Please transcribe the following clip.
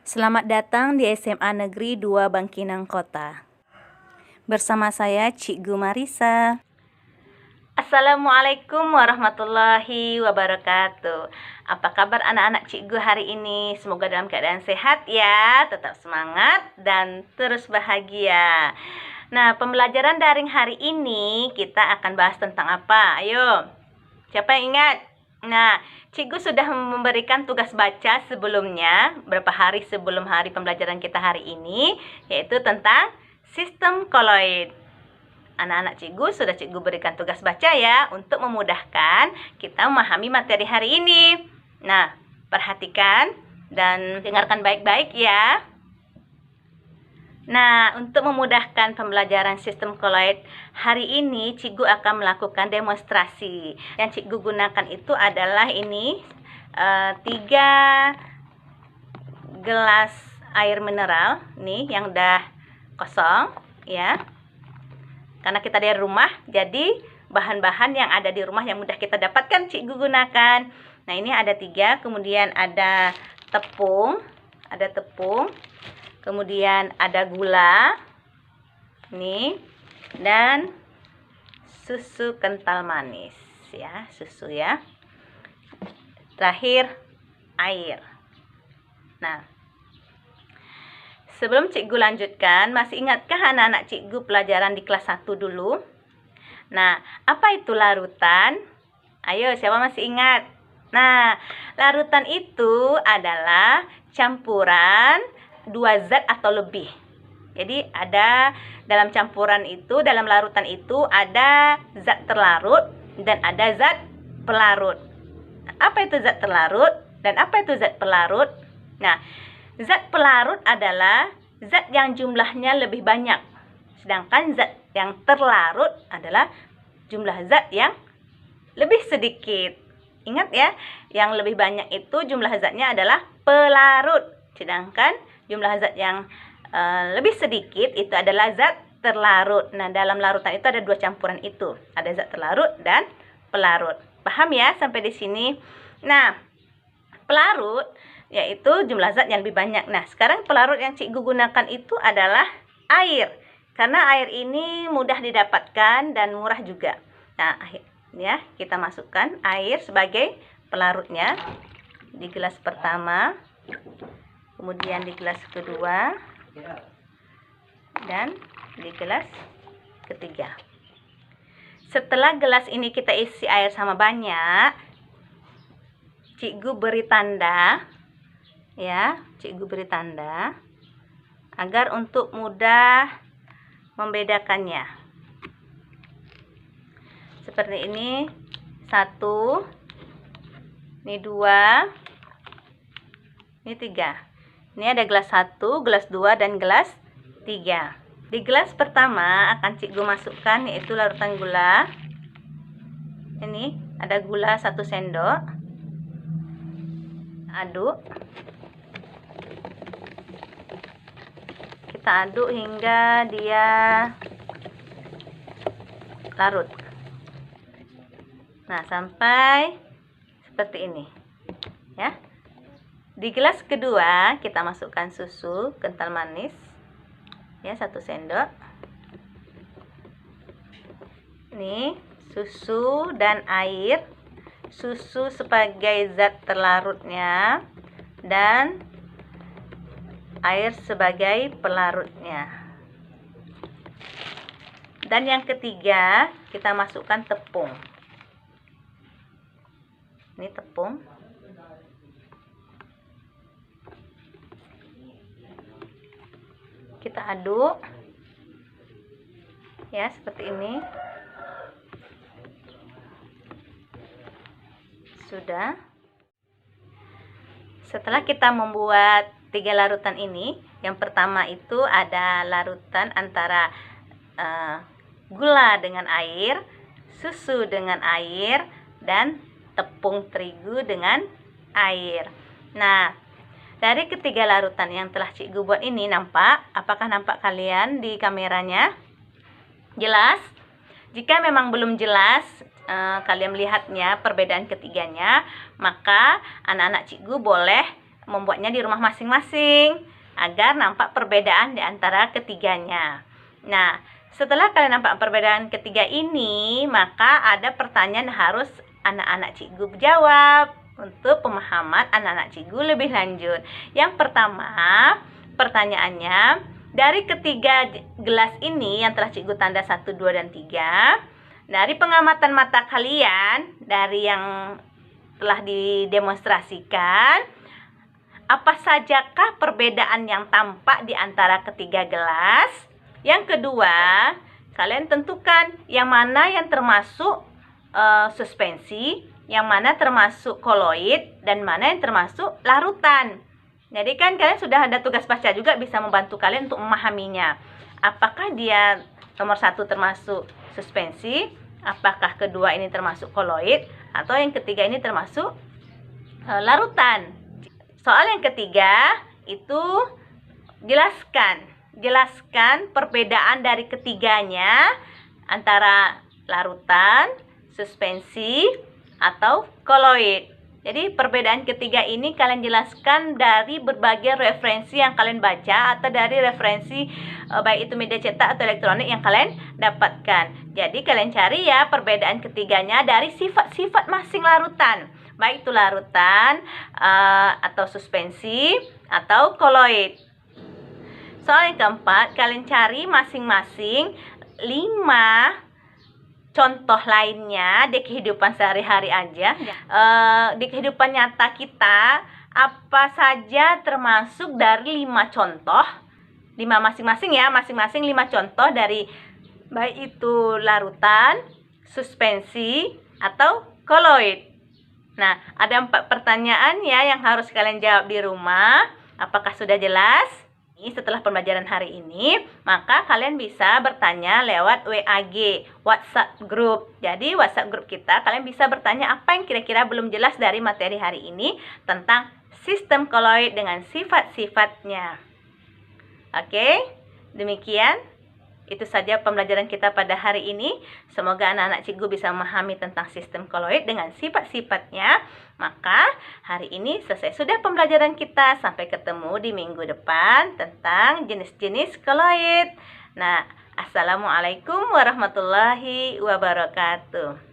Selamat datang di SMA Negeri 2 Bangkinang Kota. Bersama saya Cikgu Marisa. Assalamualaikum warahmatullahi wabarakatuh. Apa kabar anak-anak cikgu hari ini? Semoga dalam keadaan sehat ya, tetap semangat dan terus bahagia. Nah, pembelajaran daring hari ini kita akan bahas tentang apa? Ayo, siapa yang ingat? Nah, Cikgu sudah memberikan tugas baca sebelumnya, beberapa hari sebelum hari pembelajaran kita hari ini, yaitu tentang sistem koloid. Anak-anak Cikgu sudah Cikgu berikan tugas baca ya, untuk memudahkan kita memahami materi hari ini. Nah, perhatikan dan dengarkan baik-baik ya. Nah, untuk memudahkan pembelajaran sistem koloid, hari ini Cikgu akan melakukan demonstrasi. Yang Cikgu gunakan itu adalah ini 3 gelas air mineral nih yang udah kosong ya. Karena kita dari rumah, jadi bahan-bahan yang ada di rumah yang mudah kita dapatkan Cikgu gunakan. Nah, ini ada 3, kemudian ada tepung, kemudian ada gula, nih, dan susu kental manis, ya, susu ya. Terakhir air. Nah, sebelum Cikgu lanjutkan, masih ingatkah anak-anak Cikgu pelajaran di kelas 1 dulu? Nah, apa itu larutan? Ayo, siapa masih ingat? Nah, larutan itu adalah campuran 2 zat atau lebih. Jadi ada dalam campuran itu, dalam larutan itu ada zat terlarut dan ada zat pelarut. Apa itu zat terlarut dan apa itu zat pelarut? Nah, zat pelarut adalah zat yang jumlahnya lebih banyak. Sedangkan zat yang terlarut adalah jumlah zat yang lebih sedikit. Ingat ya, yang lebih banyak itu jumlah zatnya adalah pelarut. Sedangkan jumlah zat yang lebih sedikit itu adalah zat terlarut. Nah, dalam larutan itu ada 2 campuran itu. Ada zat terlarut dan pelarut. Paham ya sampai di sini? Nah, pelarut yaitu jumlah zat yang lebih banyak. Nah, sekarang pelarut yang Cikgu gunakan itu adalah air. Karena air ini mudah didapatkan dan murah juga. Nah, ya, kita masukkan air sebagai pelarutnya di gelas pertama. Kemudian di gelas kedua dan di gelas ketiga. Setelah gelas ini kita isi air sama banyak, Cikgu beri tanda ya, Cikgu beri tanda agar untuk mudah membedakannya. Seperti ini, 1, ini 2, ini 3. Ini ada gelas 1, gelas 2, dan gelas 3. Di gelas pertama akan Cikgu masukkan yaitu larutan gula. Ini ada gula 1 sendok. Aduk. Kita aduk hingga dia larut. Nah, sampai seperti ini. Ya. Di gelas kedua kita masukkan susu kental manis ya, 1 sendok. Ini susu dan air. Susu sebagai zat terlarutnya dan air sebagai pelarutnya. Dan yang ketiga kita masukkan tepung. Ini tepung. Kita aduk ya, seperti ini. Sudah. Setelah kita membuat 3 larutan ini, yang pertama itu ada larutan antara gula dengan air, susu dengan air, dan tepung terigu dengan air. Nah, dari ketiga larutan yang telah Cikgu buat ini nampak, apakah nampak kalian di kameranya? Jelas? Jika memang belum jelas, kalian melihatnya perbedaan ketiganya, maka anak-anak Cikgu boleh membuatnya di rumah masing-masing agar nampak perbedaan di antara ketiganya. Nah, setelah kalian nampak perbedaan ketiga ini, maka ada pertanyaan harus anak-anak cikgu jawab untuk pemahaman anak-anak cikgu lebih lanjut. Yang pertama, pertanyaannya, dari ketiga gelas ini yang telah cikgu tanda 1, 2, dan 3, dari pengamatan mata kalian, dari yang telah didemonstrasikan, apa sajakah perbedaan yang tampak di antara ketiga gelas? Yang kedua, kalian tentukan yang mana yang termasuk suspensi, yang mana termasuk koloid, dan mana yang termasuk larutan. Jadi kan kalian sudah ada tugas baca juga, bisa membantu kalian untuk memahaminya. Apakah dia nomor 1 termasuk suspensi, apakah kedua ini termasuk koloid, atau yang ketiga ini termasuk larutan. Soal yang ketiga itu jelaskan perbedaan dari ketiganya antara larutan, suspensi, atau koloid. Jadi perbedaan ketiga ini kalian jelaskan dari berbagai referensi yang kalian baca atau dari referensi baik itu media cetak atau elektronik yang kalian dapatkan. Jadi kalian cari ya perbedaan ketiganya dari sifat-sifat masing larutan, baik itu larutan atau suspensi atau koloid. Soal yang keempat, kalian cari masing-masing 5 contoh lainnya di kehidupan sehari-hari aja. Di kehidupan nyata kita, apa saja termasuk dari 5 contoh. 5 masing-masing ya, masing-masing 5 contoh dari baik itu larutan, suspensi, atau koloid. Nah, ada 4 pertanyaan ya yang harus kalian jawab di rumah. Apakah sudah jelas? Setelah pembelajaran hari ini, maka kalian bisa bertanya lewat WAG, WhatsApp Group. Jadi WhatsApp Group kita, kalian bisa bertanya apa yang kira-kira belum jelas dari materi hari ini tentang sistem koloid dengan sifat-sifatnya. Oke, demikian. Itu saja pembelajaran kita pada hari ini. Semoga anak-anak cikgu bisa memahami tentang sistem koloid dengan sifat-sifatnya. Maka hari ini selesai sudah pembelajaran kita. Sampai ketemu di minggu depan tentang jenis-jenis koloid. Nah, assalamualaikum warahmatullahi wabarakatuh.